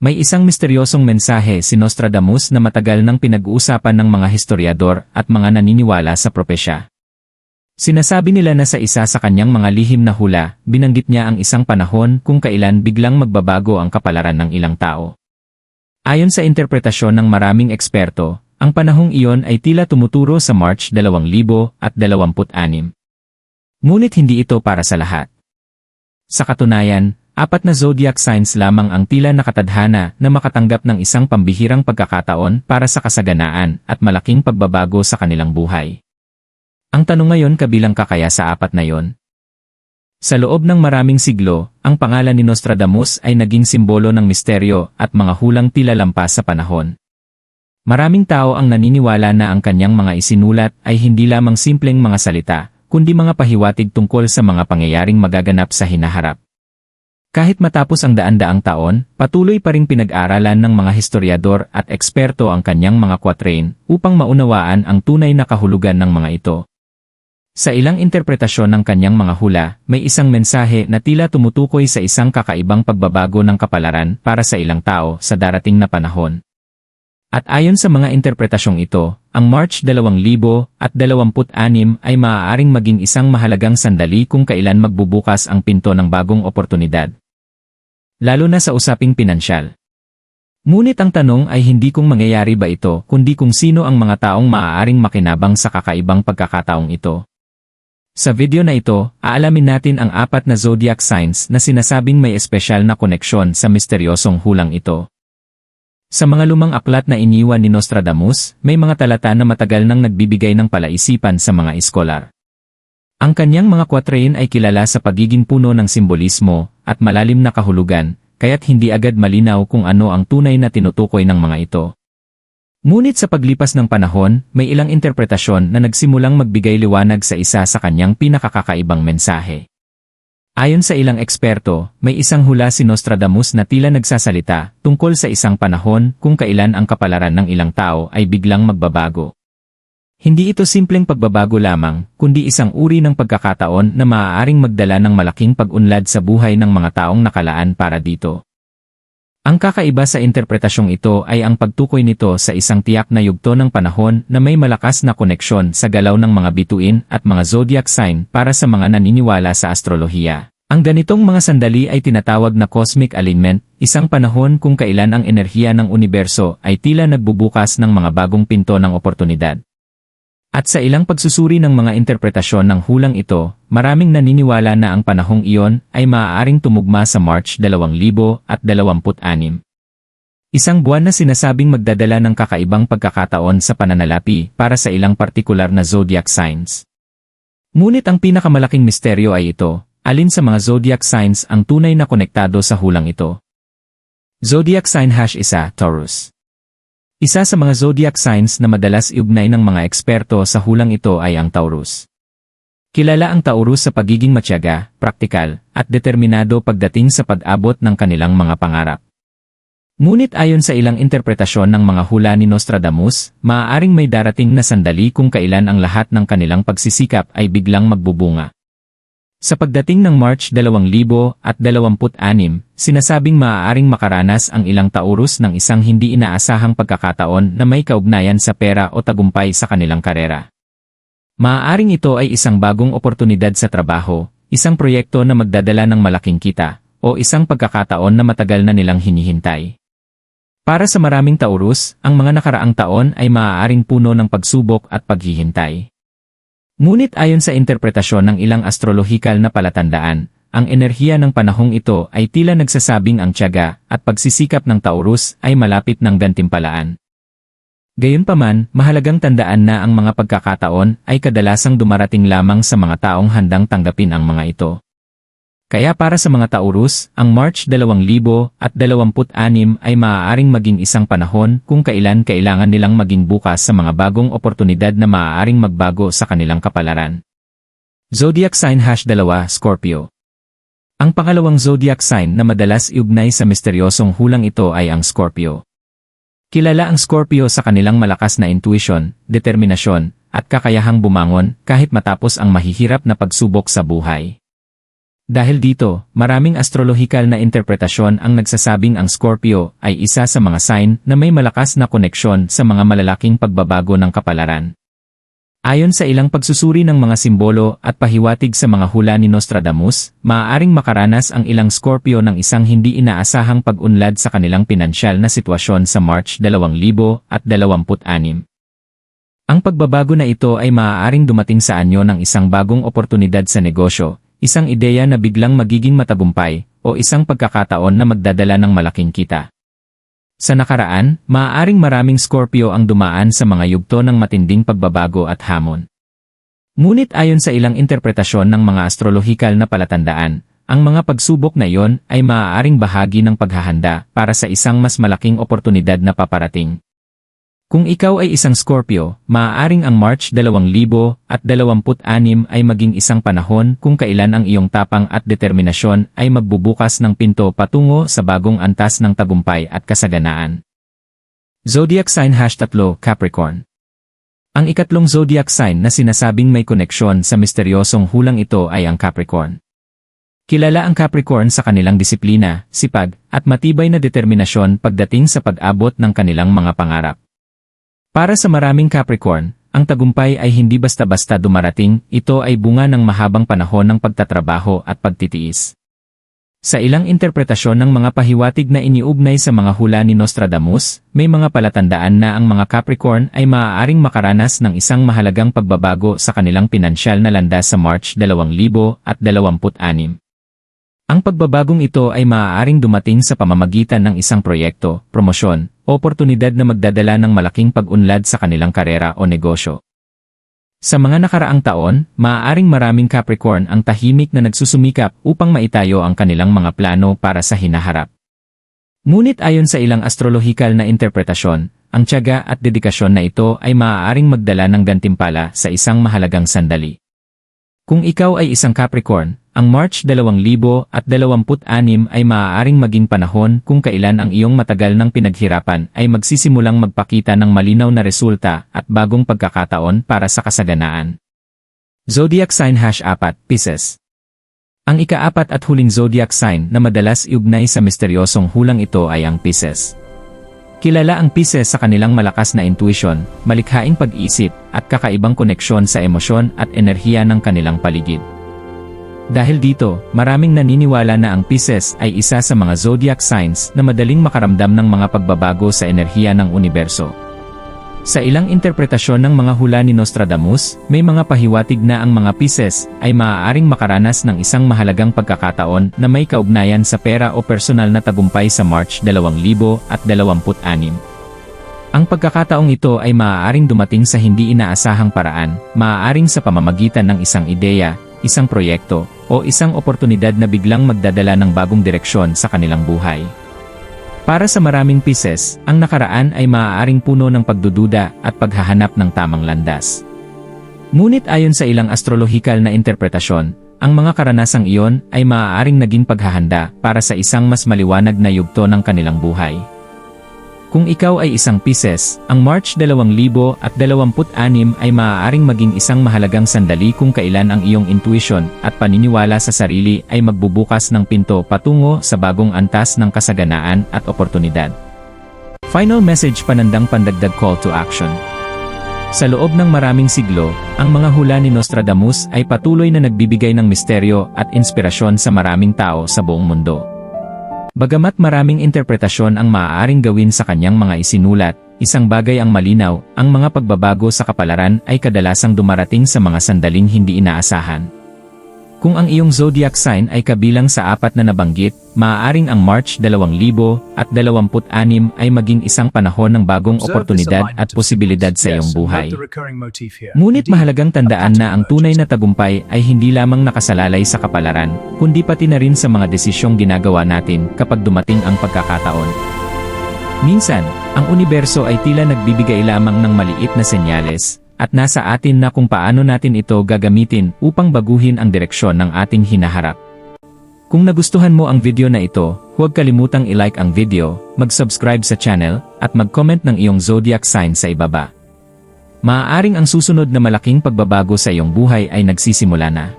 May isang misteryosong mensahe si Nostradamus na matagal nang pinag-uusapan ng mga historiador at mga naniniwala sa propesya. Sinasabi nila na sa isa sa kanyang mga lihim na hula, binanggit niya ang isang panahon kung kailan biglang magbabago ang kapalaran ng ilang tao. Ayon sa interpretasyon ng maraming eksperto, ang panahong iyon ay tila tumuturo sa March 2026. Ngunit hindi ito para sa lahat. Sa katunayan, 4 na zodiac signs lamang ang tila nakatadhana na makatanggap ng isang pambihirang pagkakataon para sa kasaganaan at malaking pagbabago sa kanilang buhay. Ang tanong ngayon, kabilang ka kaya sa 4 na yon? Sa loob ng maraming siglo, ang pangalan ni Nostradamus ay naging simbolo ng misteryo at mga hulang tila lampas sa panahon. Maraming tao ang naniniwala na ang kanyang mga isinulat ay hindi lamang simpleng mga salita, kundi mga pahiwatig tungkol sa mga pangyayaring magaganap sa hinaharap. Kahit matapos ang daan-daang taon, patuloy pa ring pinag-aralan ng mga historiador at eksperto ang kanyang mga quatrain upang maunawaan ang tunay na kahulugan ng mga ito. Sa ilang interpretasyon ng kanyang mga hula, may isang mensahe na tila tumutukoy sa isang kakaibang pagbabago ng kapalaran para sa ilang tao sa darating na panahon. At ayon sa mga interpretasyong ito, ang March 2026 ay maaaring maging isang mahalagang sandali kung kailan magbubukas ang pinto ng bagong oportunidad. Lalo na sa usaping pinansyal. Ngunit ang tanong ay hindi kung mangyayari ba ito, kundi kung sino ang mga taong maaaring makinabang sa kakaibang pagkakataong ito. Sa video na ito, aalamin natin ang 4 na zodiac signs na sinasabing may espesyal na koneksyon sa misteryosong hulang ito. Sa mga lumang aklat na iniwan ni Nostradamus, may mga talata na matagal nang nagbibigay ng palaisipan sa mga iskolar. Ang kanyang mga quatrain ay kilala sa pagiging puno ng simbolismo at malalim na kahulugan, kaya't hindi agad malinaw kung ano ang tunay na tinutukoy ng mga ito. Ngunit sa paglipas ng panahon, may ilang interpretasyon na nagsimulang magbigay liwanag sa isa sa kanyang pinakakakaibang mensahe. Ayon sa ilang eksperto, may isang hula si Nostradamus na tila nagsasalita tungkol sa isang panahon kung kailan ang kapalaran ng ilang tao ay biglang magbabago. Hindi ito simpleng pagbabago lamang, kundi isang uri ng pagkakataon na maaaring magdala ng malaking pag-unlad sa buhay ng mga taong nakalaan para dito. Ang kakaiba sa interpretasyong ito ay ang pagtukoy nito sa isang tiyak na yugto ng panahon na may malakas na koneksyon sa galaw ng mga bituin at mga zodiac sign para sa mga naniniwala sa astrolohiya. Ang ganitong mga sandali ay tinatawag na cosmic alignment, isang panahon kung kailan ang enerhiya ng universo ay tila nagbubukas ng mga bagong pinto ng oportunidad. At sa ilang pagsusuri ng mga interpretasyon ng hulang ito, maraming naniniwala na ang panahong iyon ay maaaring tumugma sa March 2026. Isang buwan na sinasabing magdadala ng kakaibang pagkakataon sa pananalapi para sa ilang partikular na zodiac signs. Ngunit ang pinakamalaking misteryo ay ito, alin sa mga zodiac signs ang tunay na konektado sa hulang ito? Zodiac sign #1 Taurus. Isa sa mga zodiac signs na madalas iugnay ng mga eksperto sa hulang ito ay ang Taurus. Kilala ang Taurus sa pagiging matiyaga, praktikal, at determinado pagdating sa pag-abot ng kanilang mga pangarap. Ngunit ayon sa ilang interpretasyon ng mga hula ni Nostradamus, maaaring may darating na sandali kung kailan ang lahat ng kanilang pagsisikap ay biglang magbubunga. Sa pagdating ng March 2026, sinasabing maaaring makaranas ang ilang Taurus ng isang hindi inaasahang pagkakataon na may kaugnayan sa pera o tagumpay sa kanilang karera. Maaaring ito ay isang bagong oportunidad sa trabaho, isang proyekto na magdadala ng malaking kita, o isang pagkakataon na matagal na nilang hinihintay. Para sa maraming Taurus, ang mga nakaraang taon ay maaaring puno ng pagsubok at paghihintay. Ngunit ayon sa interpretasyon ng ilang astrologikal na palatandaan, ang enerhiya ng panahong ito ay tila nagsasabing ang tiyaga at pagsisikap ng Taurus ay malapit ng gantimpalaan. Gayunpaman, mahalagang tandaan na ang mga pagkakataon ay kadalasang dumarating lamang sa mga taong handang tanggapin ang mga ito. Kaya para sa mga Taurus, ang March 2026 ay maaaring maging isang panahon kung kailan kailangan nilang maging bukas sa mga bagong oportunidad na maaaring magbago sa kanilang kapalaran. Zodiac sign #2 Scorpio. Ang pangalawang zodiac sign na madalas iugnay sa misteryosong hulang ito ay ang Scorpio. Kilala ang Scorpio sa kanilang malakas na intuition, determinasyon, at kakayahang bumangon kahit matapos ang mahihirap na pagsubok sa buhay. Dahil dito, maraming astrological na interpretasyon ang nagsasabing ang Scorpio ay isa sa mga sign na may malakas na koneksyon sa mga malalaking pagbabago ng kapalaran. Ayon sa ilang pagsusuri ng mga simbolo at pahiwatig sa mga hula ni Nostradamus, maaaring makaranas ang ilang Scorpio ng isang hindi inaasahang pag-unlad sa kanilang pinansyal na sitwasyon sa March 2026. Ang pagbabago na ito ay maaaring dumating sa anyo ng isang bagong oportunidad sa negosyo, isang ideya na biglang magiging matagumpay, o isang pagkakataon na magdadala ng malaking kita. Sa nakaraan, maaaring maraming Scorpio ang dumaan sa mga yugto ng matinding pagbabago at hamon. Ngunit ayon sa ilang interpretasyon ng mga astrological na palatandaan, ang mga pagsubok na iyon ay maaaring bahagi ng paghahanda para sa isang mas malaking oportunidad na paparating. Kung ikaw ay isang Scorpio, maaaring ang March 2026 ay maging isang panahon kung kailan ang iyong tapang at determinasyon ay magbubukas ng pinto patungo sa bagong antas ng tagumpay at kasaganaan. Zodiac Sign #3 Capricorn. Ang ikatlong zodiac sign na sinasabing may koneksyon sa misteryosong hulang ito ay ang Capricorn. Kilala ang Capricorn sa kanilang disiplina, sipag, at matibay na determinasyon pagdating sa pag-abot ng kanilang mga pangarap. Para sa maraming Capricorn, ang tagumpay ay hindi basta-basta dumarating, ito ay bunga ng mahabang panahon ng pagtatrabaho at pagtitiis. Sa ilang interpretasyon ng mga pahiwatig na iniugnay sa mga hula ni Nostradamus, may mga palatandaan na ang mga Capricorn ay maaaring makaranas ng isang mahalagang pagbabago sa kanilang pinansyal na landas sa March 2026. Ang pagbabagong ito ay maaaring dumating sa pamamagitan ng isang proyekto, promosyon, oportunidad na magdadala ng malaking pag-unlad sa kanilang karera o negosyo. Sa mga nakaraang taon, maaaring maraming Capricorn ang tahimik na nagsusumikap upang maitayo ang kanilang mga plano para sa hinaharap. Ngunit ayon sa ilang astrological na interpretasyon, ang tiyaga at dedikasyon na ito ay maaaring magdala ng gantimpala sa isang mahalagang sandali. Kung ikaw ay isang Capricorn, ang March 2026 ay maaaring maging panahon kung kailan ang iyong matagal ng pinaghirapan ay magsisimulang magpakita ng malinaw na resulta at bagong pagkakataon para sa kasaganaan. Zodiac Sign #4 Pisces. Ang ika-4 at huling zodiac sign na madalas iugnay sa misteryosong hulang ito ay ang Pisces. Kilala ang Pisces sa kanilang malakas na intuition, malikhaing pag-isip, at kakaibang koneksyon sa emosyon at enerhiya ng kanilang paligid. Dahil dito, maraming naniniwala na ang Pisces ay isa sa mga zodiac signs na madaling makaramdam ng mga pagbabago sa enerhiya ng universo. Sa ilang interpretasyon ng mga hula ni Nostradamus, may mga pahiwatig na ang mga Pisces ay maaaring makaranas ng isang mahalagang pagkakataon na may kaugnayan sa pera o personal na tagumpay sa March 2026. Ang pagkakataong ito ay maaaring dumating sa hindi inaasahang paraan, maaaring sa pamamagitan ng isang ideya, isang proyekto, o isang oportunidad na biglang magdadala ng bagong direksyon sa kanilang buhay. Para sa maraming Pisces, ang nakaraan ay maaaring puno ng pagdududa at paghahanap ng tamang landas. Ngunit ayon sa ilang astrological na interpretasyon, ang mga karanasang iyon ay maaaring naging paghahanda para sa isang mas maliwanag na yugto ng kanilang buhay. Kung ikaw ay isang Pisces, ang March 2026 ay maaaring maging isang mahalagang sandali kung kailan ang iyong intuition at paniniwala sa sarili ay magbubukas ng pinto patungo sa bagong antas ng kasaganaan at oportunidad. Final message, panandang pandagdag call to action. Sa loob ng maraming siglo, ang mga hula ni Nostradamus ay patuloy na nagbibigay ng misteryo at inspirasyon sa maraming tao sa buong mundo. Bagamat maraming interpretasyon ang maaaring gawin sa kanyang mga isinulat, isang bagay ang malinaw, ang mga pagbabago sa kapalaran ay kadalasang dumarating sa mga sandaling hindi inaasahan. Kung ang iyong zodiac sign ay kabilang sa 4 na nabanggit, maaaring ang March 2026 ay maging isang panahon ng bagong oportunidad at posibilidad sa iyong buhay. Ngunit mahalagang tandaan na ang tunay na tagumpay ay hindi lamang nakasalalay sa kapalaran, kundi pati na rin sa mga desisyong ginagawa natin kapag dumating ang pagkakataon. Minsan, ang universo ay tila nagbibigay lamang ng maliit na senyales, at nasa atin na kung paano natin ito gagamitin upang baguhin ang direksyon ng ating hinaharap. Kung nagustuhan mo ang video na ito, huwag kalimutang i-like ang video, mag-subscribe sa channel, at mag-comment ng iyong zodiac sign sa ibaba. Maaaring ang susunod na malaking pagbabago sa iyong buhay ay nagsisimula na.